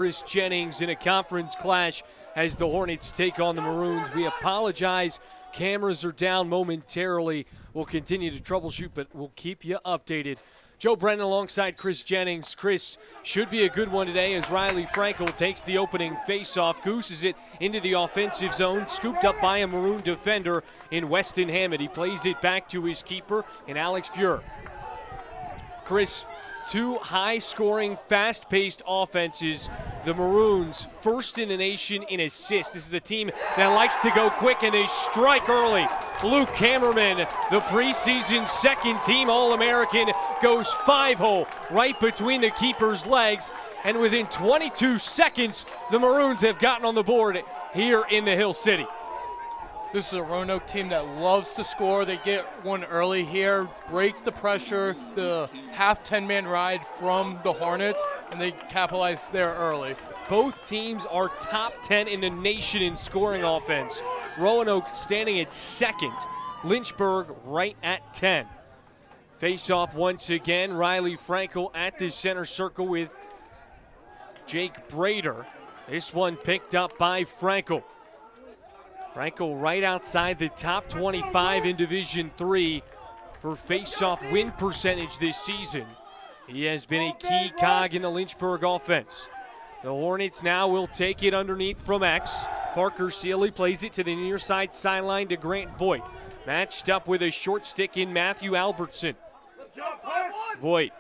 Chris Jennings in a conference clash as the Hornets take on the Maroons. We apologize. Cameras are down momentarily. We'll continue to troubleshoot, but we'll keep you updated. Joe Brennan alongside Chris Jennings. Chris, should be a good one today as Riley Frankel takes the opening faceoff, gooses it into the offensive zone, scooped up by a Maroon defender in Weston Hammond. He plays it back to his keeper in Alex Fuhr. Chris, two high-scoring, fast-paced offenses. The Maroons, first in the nation in assists. This is a team that likes to go quick, and they strike early. Luke Hammerman, the preseason second-team All-American, goes 5-hole right between the keeper's legs, and within 22 seconds, the Maroons have gotten on the board here in the Hill City. This is a Roanoke team that loves to score. They get one early here, break the pressure, the half 10-man ride from the Hornets, and they capitalize there early. Both teams are top 10 in the nation in scoring offense. Roanoke standing at second, Lynchburg right at 10. Face-off once again, Riley Frankel at the center circle with Jake Brader. This one picked up by Frankel. Frankel right outside the top 25 in Division III for face-off win percentage this season. He has been a key cog in the Lynchburg offense. The Hornets now will take it underneath from X. Parker Sealy plays it to the near side sideline to Grant Voigt. Matched up with a short stick in Matthew Albertson. Voigt,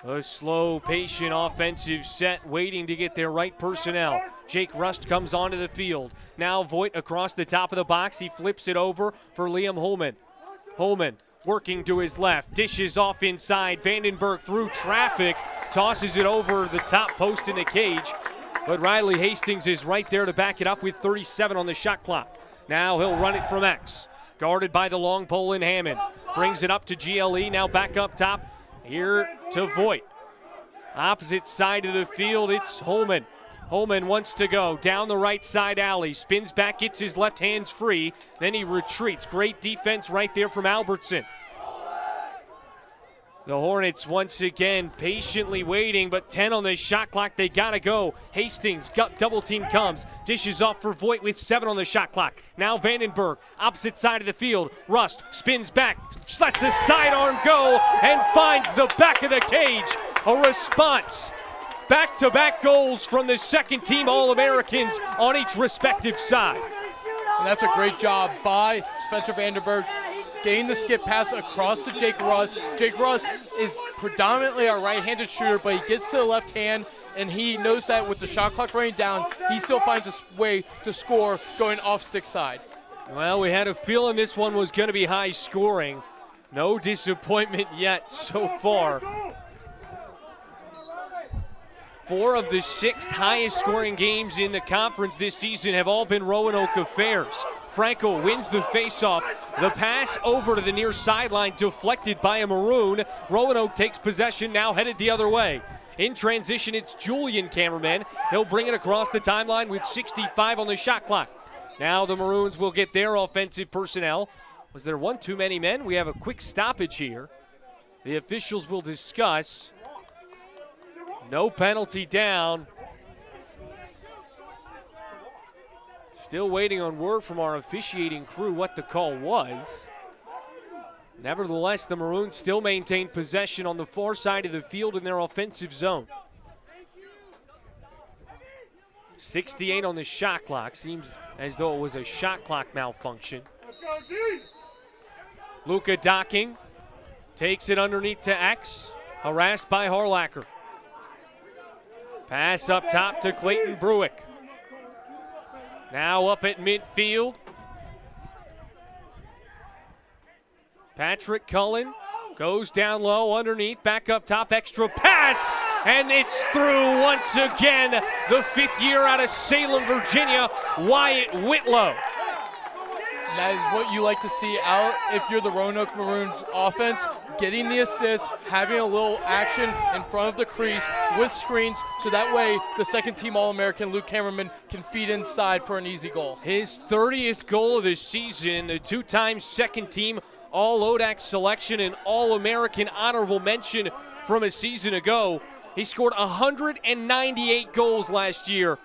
a slow, patient offensive set, waiting to get their right personnel. Jake Rust comes onto the field. Now Voigt across the top of the box. He flips it over for Liam Holman. Holman working to his left. Dishes off inside. Vandenberg through traffic. Tosses it over the top post in the cage. But Riley Hastings is right there to back it up with 37 on the shot clock. Now he'll run it from X. Guarded by the long pole in Hammond. Brings it up to GLE. Now back up top. Here to Voigt. Opposite side of the field, it's Holman. Holman wants to go down the right side alley. Spins back, gets his left hands free. Then he retreats. Great defense right there from Albertson. The Hornets once again patiently waiting, but 10 on the shot clock. They gotta go. Hastings, double team comes. Dishes off for Voigt with 7 on the shot clock. Now Vandenberg, opposite side of the field. Rust spins back, lets a sidearm go, and finds the back of the cage. A response. Back-to-back goals from the second-team All-Americans on each respective side. And that's a great job by Spencer Vandenberg, getting the skip pass across to Jake Rust. Jake Rust is predominantly a right-handed shooter, but he gets to the left hand, and he knows that with the shot clock running down, he still finds a way to score going off stick side. Well, we had a feeling this one was going to be high scoring. No disappointment yet so far. 4 of the 6 highest scoring games in the conference this season have all been Roanoke affairs. Frankel wins the faceoff. The pass over to the near sideline deflected by a Maroon. Roanoke takes possession, now headed the other way. In transition, it's Julian Cameraman. He'll bring it across the timeline with 65 on the shot clock. Now the Maroons will get their offensive personnel. Was there one too many men? We have a quick stoppage here. The officials will discuss. No penalty down. Still waiting on word from our officiating crew what the call was. Nevertheless, the Maroons still maintain possession on the far side of the field in their offensive zone. 68 on the shot clock. Seems as though it was a shot clock malfunction. Luka Docking takes it underneath to X. Harassed by Harlacher. Pass up top to Clayton Bruick. Now up at midfield. Patrick Cullen goes down low underneath, back up top, extra pass, and it's through once again. The 5th year out of Salem, Virginia, Wyatt Whitlow. That is what you like to see out if you're the Roanoke Maroons offense, getting the assist, having a little action in front of the crease with screens, so that way the second-team All-American Luke Hammerman can feed inside for an easy goal. His 30th goal of the season, the 2-time second-team All-ODAC selection and All-American honorable mention from a season ago. He scored 198 goals last year,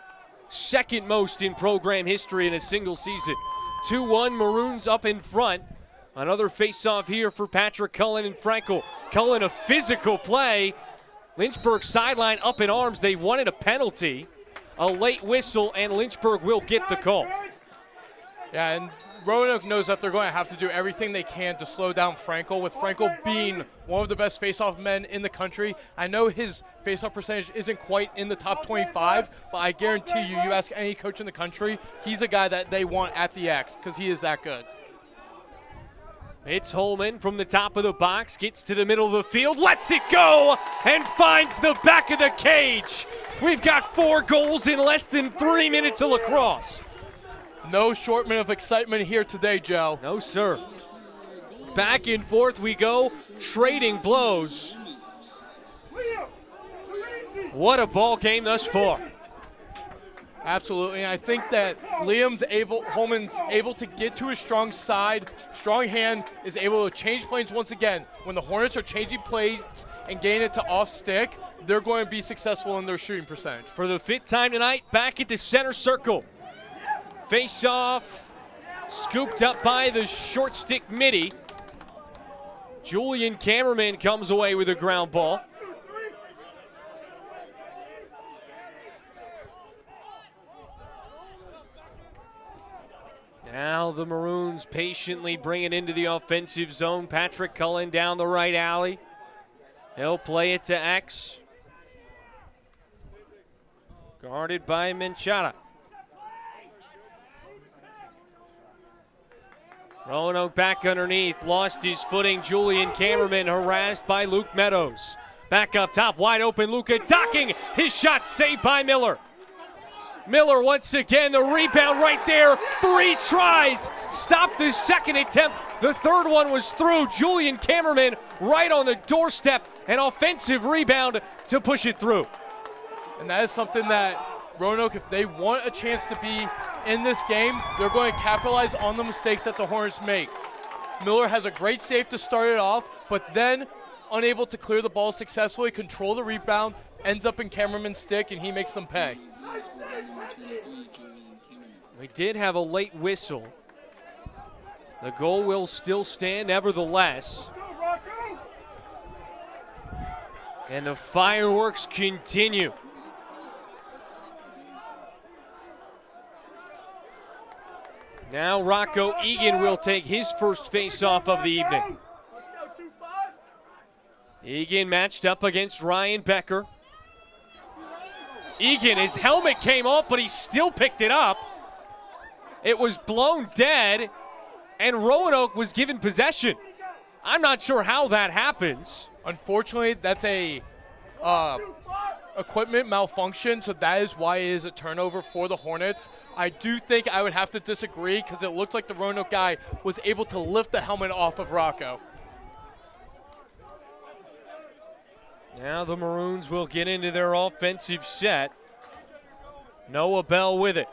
second most in program history in a single season. 2-1, Maroons up in front. Another face-off here for Patrick Cullen and Frankel. Cullen, a physical play. Lynchburg sideline up in arms. They wanted a penalty. A late whistle, and Lynchburg will get the call. Yeah, and Roanoke knows that they're going to have to do everything they can to slow down Frankel, with Frankel being one of the best face-off men in the country. I know his face-off percentage isn't quite in the top 25, but I guarantee you ask any coach in the country, he's a guy that they want at the X because he is that good. It's Holman from the top of the box, gets to the middle of the field, lets it go, and finds the back of the cage. We've got 4 goals in less than 3 minutes of lacrosse. No shortment of excitement here today, Joe. No, sir. Back and forth we go, trading blows. What a ball game thus far. Absolutely, and I think that Holman's able to get to his strong side. Strong hand is able to change plays once again. When the Hornets are changing plays and getting it to off stick, they're going to be successful in their shooting percentage. For the 5th time tonight, back at the center circle. Face off, scooped up by the short stick midi. Julian Cameraman comes away with a ground ball. Now the Maroons patiently bring it into the offensive zone. Patrick Cullen down the right alley. He'll play it to X. Guarded by Menchata. Roanoke back underneath, lost his footing. Julian Cameraman harassed by Luke Meadows. Back up top, wide open, Luka docking. His shot saved by Miller. Miller once again, the rebound right there. 3 tries, stopped the second attempt. The third one was through. Julian Cameraman right on the doorstep. An offensive rebound to push it through. And that is something that Roanoke, if they want a chance to be in this game, they're going to capitalize on the mistakes that the Hornets make. Miller has a great save to start it off, but then unable to clear the ball successfully, control the rebound, ends up in Cameraman's stick, and he makes them pay. We did have a late whistle. The goal will still stand nevertheless. And the fireworks continue. Now Rocco Egan will take his first face-off of the evening. Egan matched up against Ryan Becker. Egan, his helmet came off, but he still picked it up. It was blown dead, and Roanoke was given possession. I'm not sure how that happens. Unfortunately, that's a equipment malfunction, so that is why it is a turnover for the Hornets. I do think I would have to disagree because it looked like the Roanoke guy was able to lift the helmet off of Rocco. Now the Maroons will get into their offensive set. Noah Bell with it.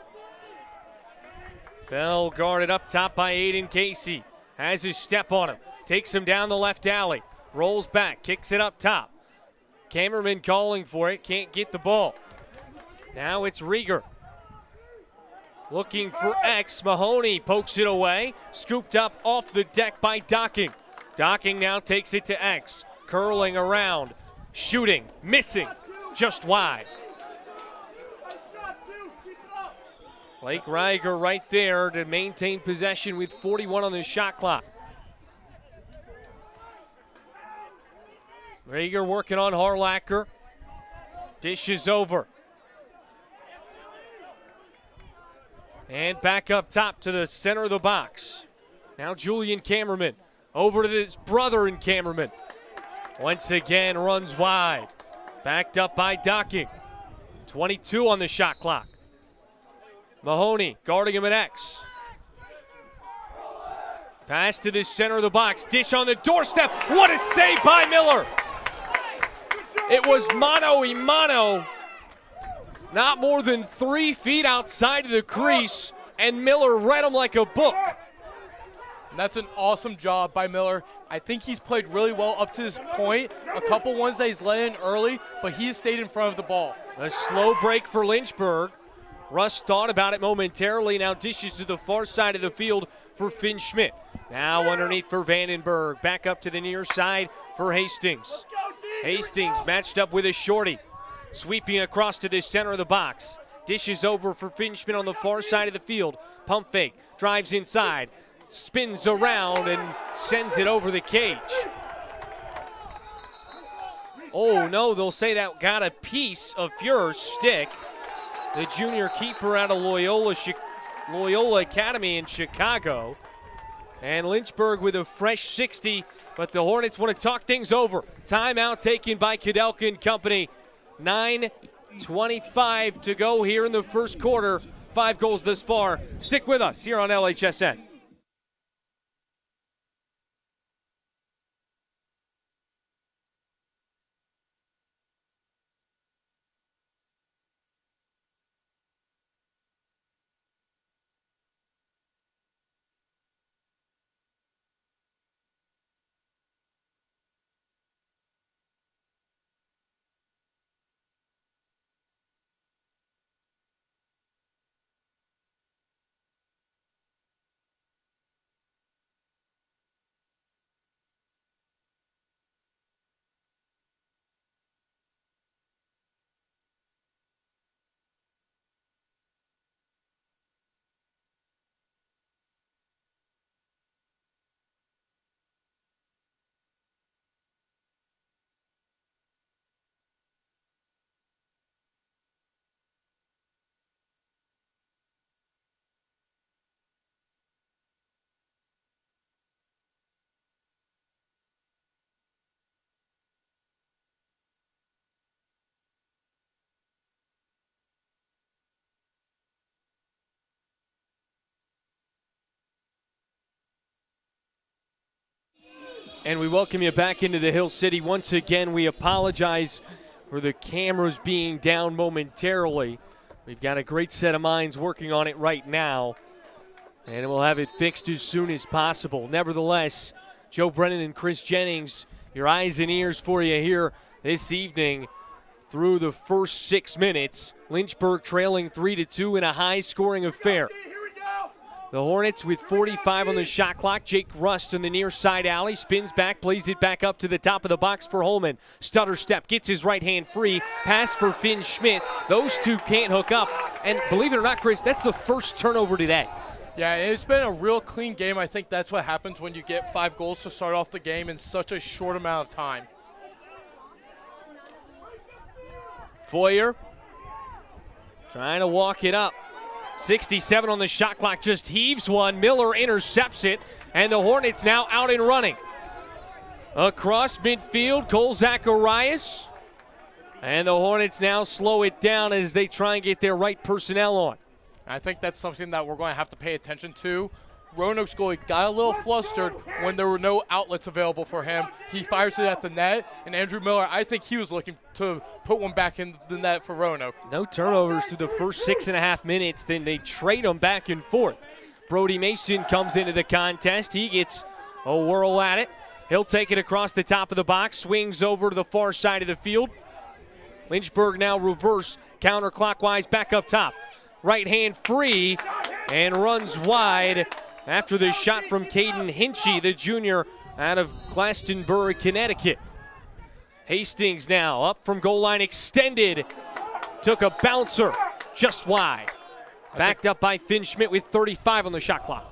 Bell guarded up top by Aiden Casey. Has his step on him. Takes him down the left alley. Rolls back, kicks it up top. Cameraman calling for it, can't get the ball. Now it's Rieger. Looking for X. Mahoney pokes it away. Scooped up off the deck by Docking. Docking now takes it to X. Curling around. Shooting. Missing. Just wide. Blake Rieger right there to maintain possession with 41 on the shot clock. Rieger working on Harlacher. Dishes over. And back up top to the center of the box. Now Julian Cameraman. Over to his brother in Cameraman. Once again runs wide. Backed up by Docking. 22 on the shot clock. Mahoney guarding him at X. Pass to the center of the box. Dish on the doorstep. What a save by Miller. It was mano a mano. Not more than 3 feet outside of the crease, and Miller read him like a book. And that's an awesome job by Miller. I think he's played really well up to this point. A couple ones that he's let in early, but he's stayed in front of the ball. A slow break for Lynchburg. Russ thought about it momentarily, now dishes to the far side of the field for Finn Schmidt. Now underneath for Vandenberg, back up to the near side for Hastings. Hastings matched up with a shorty, sweeping across to the center of the box. Dishes over for Finn Schmidt on the far side of the field. Pump fake, drives inside, spins around and sends it over the cage. Oh no, they'll say that got a piece of Fuhrer's stick. The junior keeper out of Loyola Academy in Chicago. And Lynchburg with a fresh 60, but the Hornets want to talk things over. Timeout taken by Kudelka and company. 9:25 to go here in the first quarter. 5 goals thus far. Stick with us here on LHSN. And we welcome you back into the Hill City. Once again, we apologize for the cameras being down momentarily. We've got a great set of minds working on it right now, and we'll have it fixed as soon as possible. Nevertheless, Joe Brennan and Chris Jennings, your eyes and ears for you here this evening through the first 6 minutes. Lynchburg trailing 3-2 in a high-scoring affair. The Hornets with 45 on the shot clock. Jake Rust in the near side alley. Spins back, plays it back up to the top of the box for Holman. Stutter step, gets his right hand free. Pass for Finn Schmidt. Those two can't hook up. And believe it or not, Chris, that's the first turnover today. Yeah, it's been a real clean game. I think that's what happens when you get 5 goals to start off the game in such a short amount of time. Foyer trying to walk it up. 67 on the shot clock, just heaves one. Miller intercepts it, and the Hornets now out and running. Across midfield, Cole Zacharias. And the Hornets now slow it down as they try and get their right personnel on. I think that's something that we're going to have to pay attention to. Roanoke's goalie got a little flustered when there were no outlets available for him. He fires it at the net, and Andrew Miller, I think he was looking to put one back in the net for Roanoke. No turnovers through the first 6.5 minutes, then they trade them back and forth. Brody Mason comes into the contest. He gets a whirl at it. He'll take it across the top of the box, swings over to the far side of the field. Lynchburg now reverse, counterclockwise, back up top. Right hand free, and runs wide after the shot from Caden Hinchy, the junior out of Glastonbury, Connecticut. Hastings now up from goal line, extended. Took a bouncer just wide. Backed up by Finn Schmidt with 35 on the shot clock.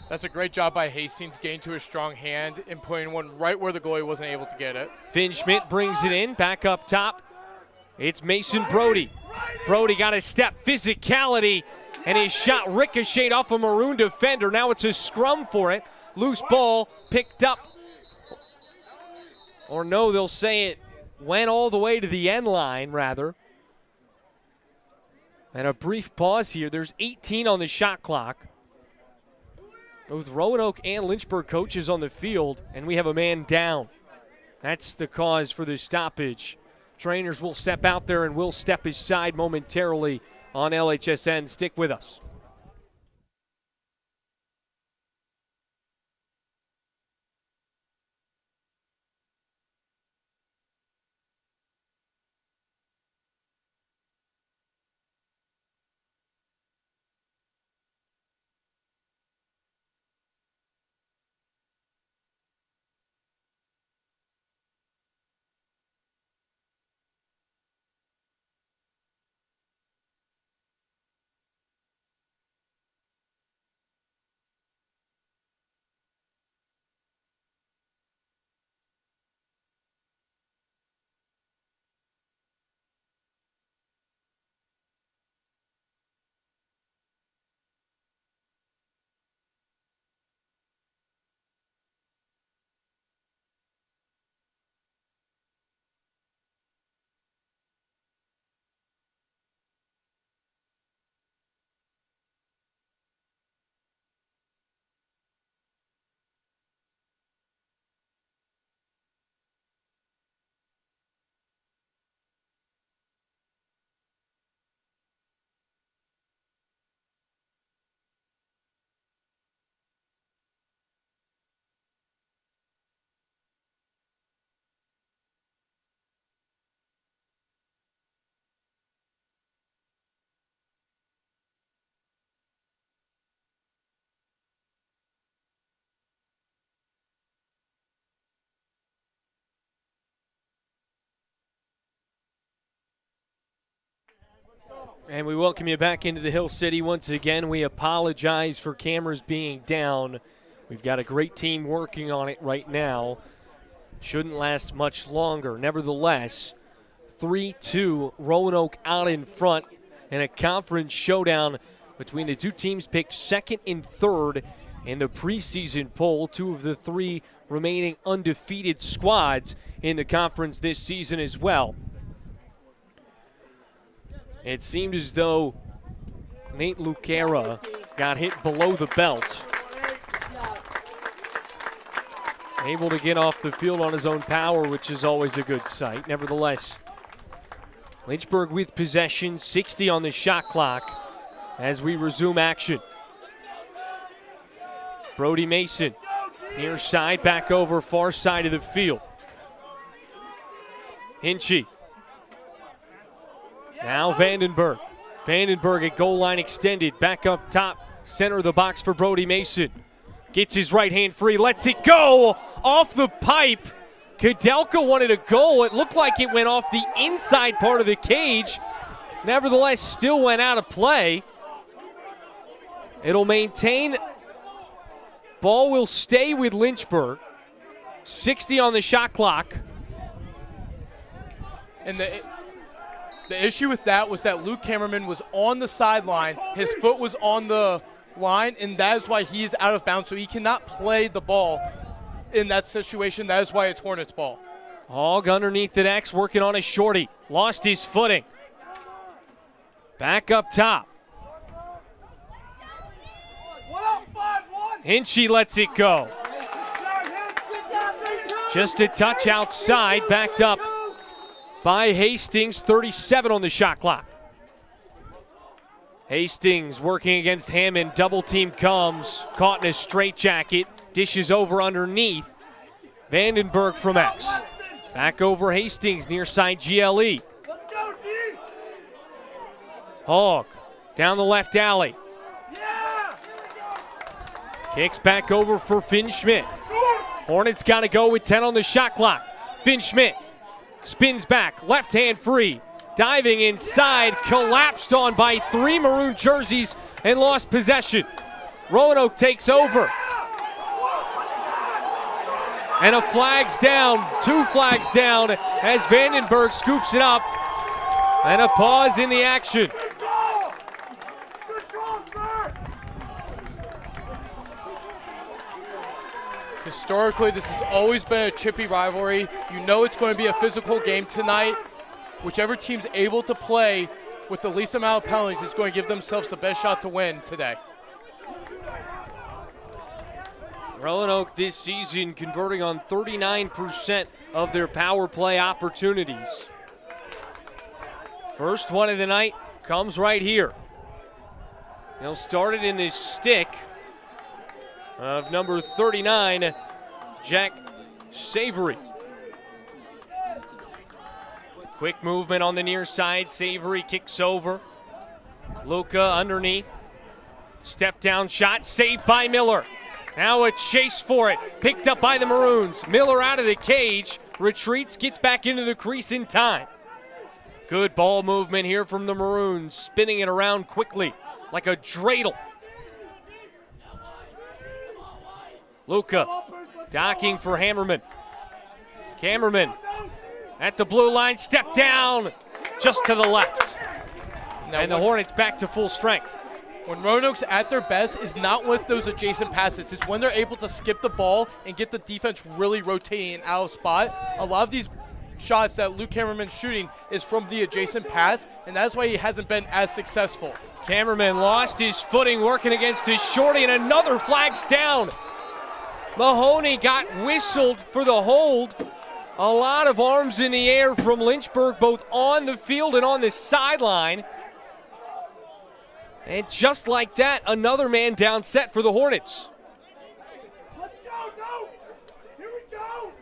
That's a great job by Hastings, getting to a strong hand and putting one right where the goalie wasn't able to get it. Finn Schmidt brings it in, back up top. It's Mason Brody. Brody got a step, physicality, and his shot ricocheted off a Maroon defender. Now it's a scrum for it. Loose ball picked up. Or no, they'll say it went all the way to the end line, rather. And a brief pause here. There's 18 on the shot clock. Both Roanoke and Lynchburg coaches on the field, and we have a man down. That's the cause for the stoppage. Trainers will step out there and will step aside momentarily on LHSN. Stick with us. And we welcome you back into the Hill City once again. We apologize for cameras being down. We've got a great team working on it right now. Shouldn't last much longer. Nevertheless, 3-2, Roanoke out in front in a conference showdown between the two teams picked second and third in the preseason poll. Two of the three remaining undefeated squads in the conference this season as well. It seemed as though Nate Lucara got hit below the belt. Able to get off the field on his own power, which is always a good sight. Nevertheless, Lynchburg with possession, 60 on the shot clock as we resume action. Brody Mason, near side, back over far side of the field. Hinchy. Now Vandenberg. Vandenberg at goal line extended. Back up top. Center of the box for Brody Mason. Gets his right hand free. Lets it go off the pipe. Kudelka wanted a goal. It looked like it went off the inside part of the cage. Nevertheless, still went out of play. It'll maintain. Ball will stay with Lynchburg. 60 on the shot clock. And the issue with that was that Luke Cameraman was on the sideline. His foot was on the line, and that is why he's out of bounds, so he cannot play the ball in that situation. That is why it's Hornets ball. Hogg underneath the X, working on a shorty. Lost his footing. Back up top. Hinchy lets it go. Just a touch outside, backed up by Hastings, 37 on the shot clock. Hastings working against Hammond, double team comes, caught in a straitjacket, dishes over underneath. Vandenberg from X. Back over Hastings, near side GLE. Hogg down the left alley. Kicks back over for Finn Schmidt. Hornets got to go with 10 on the shot clock. Finn Schmidt spins back, left hand free. Diving inside, collapsed on by three maroon jerseys and lost possession. Roanoke takes over. And a flag's down, two flags down as Vandenberg scoops it up. And a pause in the action. Historically, this has always been a chippy rivalry. You know it's going to be a physical game tonight. Whichever team's able to play with the least amount of penalties is going to give themselves the best shot to win today. Roanoke this season converting on 39% of their power play opportunities. First one of the night comes right here. They'll start it in the stick of number 39, Jack Savory. Quick movement on the near side. Savory kicks over. Luca underneath. Step down shot, saved by Miller. Now a chase for it, picked up by the Maroons. Miller out of the cage, retreats, gets back into the crease in time. Good ball movement here from the Maroons, spinning it around quickly like a dreidel. Luca docking for Hammerman. Cameraman at the blue line, step down just to the left. And the Hornets back to full strength. When Roanoke's at their best is not with those adjacent passes. It's when they're able to skip the ball and get the defense really rotating out of spot. A lot of these shots that Luke Cameraman's shooting is from the adjacent pass, and that's why he hasn't been as successful. Cameraman lost his footing working against his shorty, and another flag's down. Mahoney got whistled for the hold. A lot of arms in the air from Lynchburg, both on the field and on the sideline. And just like that, another man down set for the Hornets. Let's go, go! Here we go!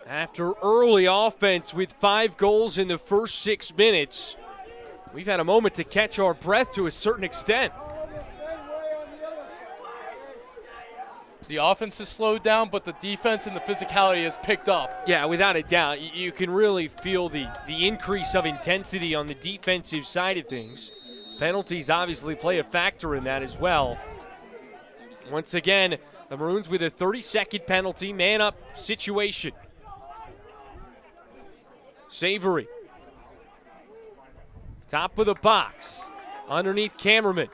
After early offense with 5 goals in the first 6 minutes, we've had a moment to catch our breath to a certain extent. The offense has slowed down, but the defense and the physicality has picked up. Yeah, without a doubt. You can really feel the increase of intensity on the defensive side of things. Penalties obviously play a factor in that as well. Once again, the Maroons with a 30-second penalty, man-up situation. Savory. Top of the box. Underneath cameraman.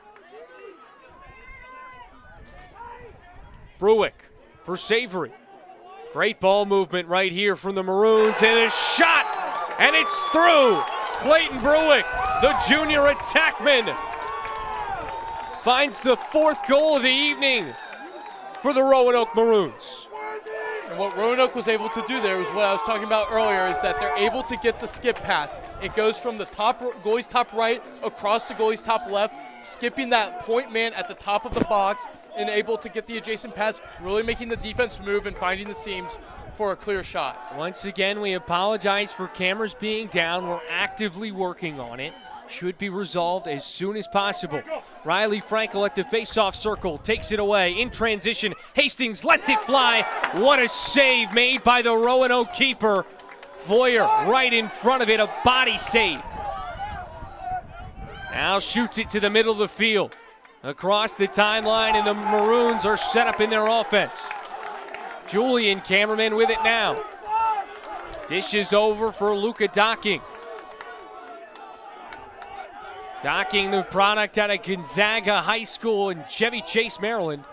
Bruick for Savory. Great ball movement right here from the Maroons, and a shot, and it's through. Clayton Bruick, the junior attackman, finds the 4th goal of the evening for the Roanoke Maroons. And what Roanoke was able to do there was what I was talking about earlier, is that they're able to get the skip pass. It goes from the top goalie's top right across the goalie's top left, skipping that point man at the top of the box and able to get the adjacent pass, really making the defense move and finding the seams for a clear shot. Once again, we apologize for cameras being down. We're actively working on it. Should be resolved as soon as possible. Riley Frankel at the face-off circle, takes it away. In transition, Hastings lets it fly. What a save made by the Roanoke keeper. Foyer right in front of it, a body save. Now shoots it to the middle of the field. Across the timeline, and the Maroons are set up in their offense. Julian, cameraman, with it now. Dishes over for Luca Docking. Docking, the product out of Gonzaga High School in Chevy Chase, Maryland.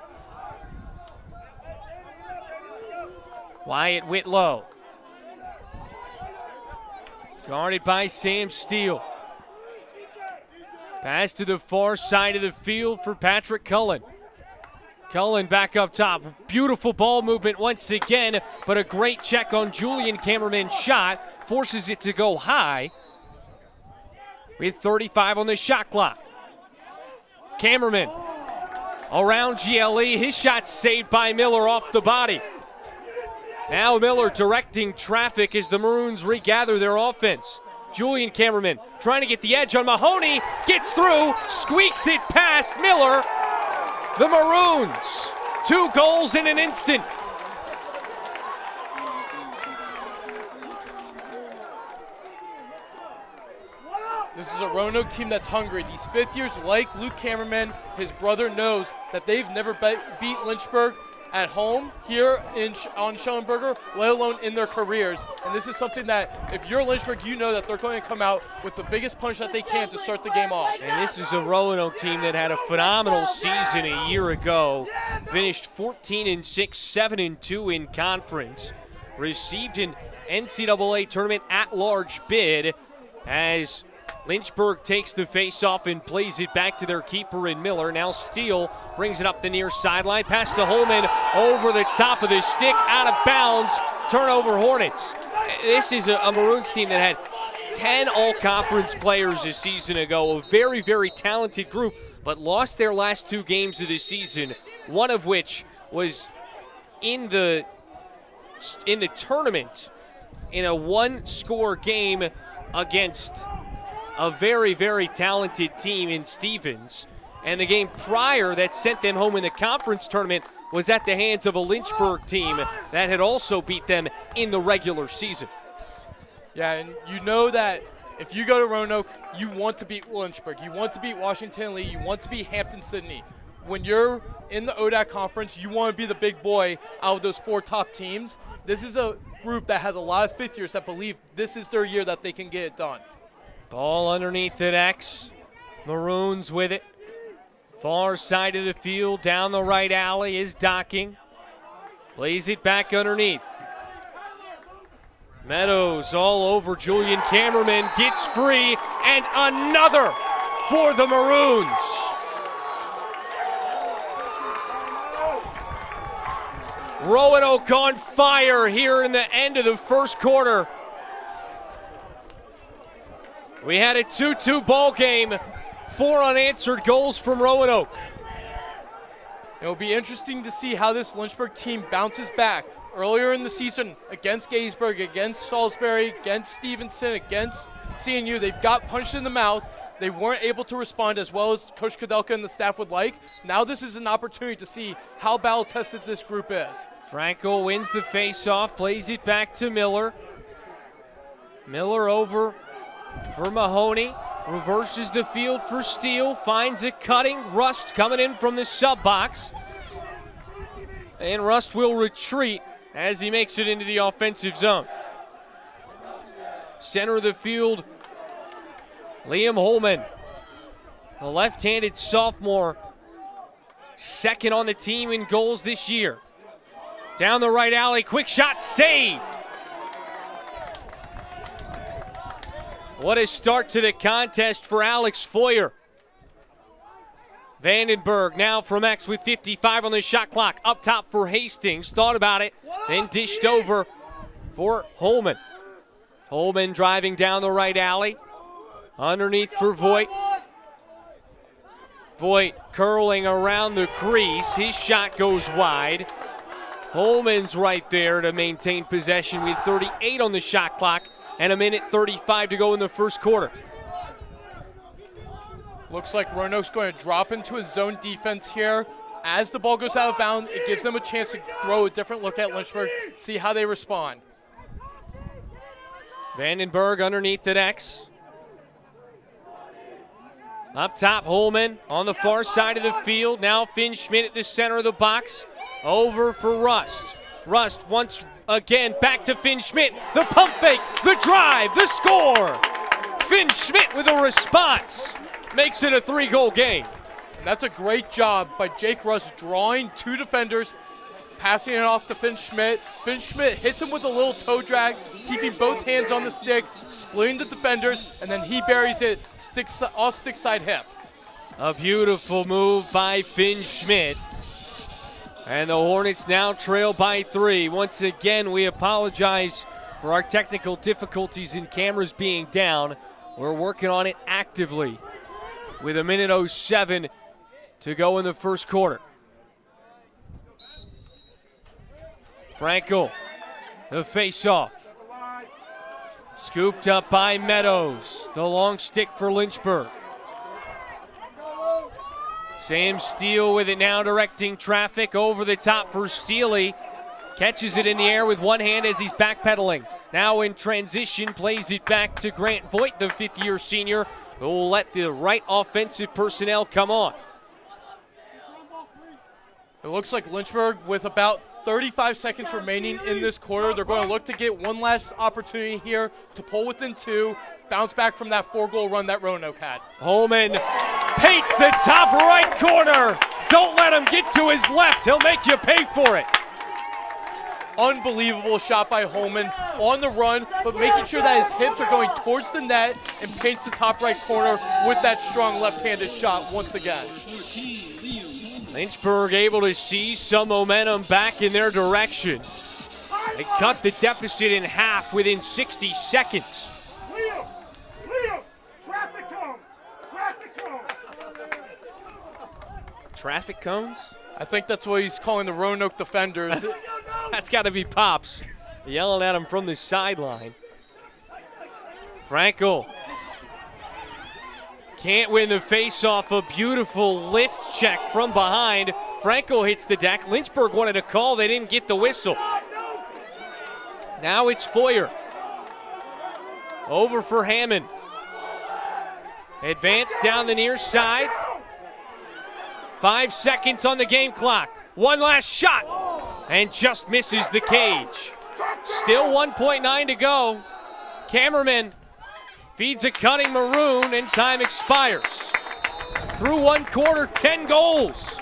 Wyatt Whitlow. Guarded by Sam Steele. Pass to the far side of the field for Patrick Cullen. Cullen back up top. Beautiful ball movement once again, but a great check on Julian Cameraman's shot. Forces it to go high with 35 on the shot clock. Cameraman around GLE. His shot saved by Miller off the body. Now Miller directing traffic as the Maroons regather their offense. Julian Cameraman trying to get the edge on Mahoney. Gets through, squeaks it past Miller. The Maroons, 2 goals in an instant. This is a Roanoke team that's hungry. These 5th years, like Luke Cameraman, his brother knows that they've never beat Lynchburg at home here on Schellenberger, let alone in their careers. And this is something that if you're Lynchburg, you know that they're going to come out with the biggest punch that they can to start the game off. And this is a Roanoke team that had a phenomenal season a year ago. Finished 14-6, 7-2 in conference. Received an NCAA tournament at-large bid as Lynchburg takes the face-off and plays it back to their keeper in Miller. Now Steele brings it up the near sideline. Pass to Holman over the top of the stick, out of bounds. Turnover Hornets. This is a Maroons team that had 10 all-conference players a season ago. A very, very talented group, but lost their last 2 games of the season, one of which was in the tournament in a 1-score game against a very, very talented team in Stevens. And the game prior that sent them home in the conference tournament was at the hands of a Lynchburg team that had also beat them in the regular season. Yeah, and you know that if you go to Roanoke, you want to beat Lynchburg. You want to beat Washington Lee. You want to beat Hampton-Sydney. When you're in the ODAC conference, you want to be the big boy out of those 4 top teams. This is a group that has a lot of 5th years that believe this is their year that they can get it done. Ball underneath the X. Maroons with it. Far side of the field, down the right alley is Docking. Plays it back underneath. Meadows all over Julian Cameraman, gets free, and another for the Maroons. Roanoke on fire here in the end of the first quarter. We had a 2-2 ball game, 4 unanswered goals from Roanoke. It'll be interesting to see how this Lynchburg team bounces back. Earlier in the season, against Gettysburg, against Salisbury, against Stevenson, against CNU, they've got punched in the mouth. They weren't able to respond as well as Coach Kudelka and the staff would like. Now this is an opportunity to see how battle-tested this group is. Franco wins the face-off, plays it back to Miller. Miller over for Mahoney. Reverses the field for Steele. Finds it cutting. Rust coming in from the sub-box. And Rust will retreat as he makes it into the offensive zone. Center of the field, Liam Holman, the left-handed sophomore, second on the team in goals this year. Down the right alley, quick shot, saved. What a start to the contest for Alex Foyer. Vandenberg now from X with 55 on the shot clock. Up top for Hastings, thought about it, then dished over for Holman. Holman driving down the right alley. Underneath for Voigt. Voigt curling around the crease. His shot goes wide. Holman's right there to maintain possession with 38 on the shot clock and a minute 35 to go in the first quarter. Looks like Roanoke's going to drop into a zone defense here. As the ball goes out of bounds, it gives them a chance to throw a different look at Lynchburg, see how they respond. Vandenberg underneath at X. Up top, Holman on the far side of the field. Now Finn Schmidt at the center of the box. Over for Rust. Rust once again back to Finn Schmidt. The pump fake, the drive, the score. Finn Schmidt with a response. Makes it a 3-goal game. And that's a great job by Jake Rust drawing two defenders, passing it off to Finn Schmidt. Finn Schmidt hits him with a little toe drag, keeping both hands on the stick, splitting the defenders, and then he buries it off stick side hip. A beautiful move by Finn Schmidt. And the Hornets now trail by 3. Once again, we apologize for our technical difficulties and cameras being down. We're working on it actively with a minute 07 to go in the first quarter. Franco, the face-off. Scooped up by Meadows. The long stick for Lynchburg. Sam Steele with it now, directing traffic over the top for Steely. Catches it in the air with one hand as he's backpedaling. Now in transition, plays it back to Grant Voigt, the fifth-year senior, who will let the right offensive personnel come on. It looks like Lynchburg, with about 35 seconds remaining in this quarter, they're going to look to get one last opportunity here to pull within 2, bounce back from that 4-goal run that Roanoke had. Holman paints the top right corner. Don't let him get to his left. He'll make you pay for it. Unbelievable shot by Holman on the run, but making sure that his hips are going towards the net and paints the top right corner with that strong left-handed shot once again. Lynchburg able to see some momentum back in their direction. They cut the deficit in half within 60 seconds. Liam, traffic cones, traffic cones. Traffic cones? I think that's what he's calling the Roanoke defenders. That's got to be Pops yelling at him from the sideline. Franco can't win the face-off. A beautiful lift check from behind. Franco hits the deck. Lynchburg wanted a call. They didn't get the whistle. Now it's Foyer. Over for Hammond. Advance down the near side. 5 seconds on the game clock. One last shot. And just misses the cage. Still 1.9 to go. Cameraman feeds a cutting Maroon, and time expires. Through one quarter, 10 goals.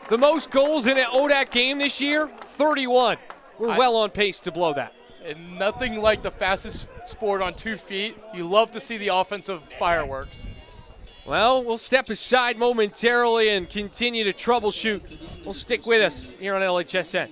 The most goals in an ODAC game this year, 31. We're well on pace to blow that. And nothing like the fastest sport on 2 feet. You love to see the offensive fireworks. Well, we'll step aside momentarily and continue to troubleshoot. We'll stick with us here on LHSN.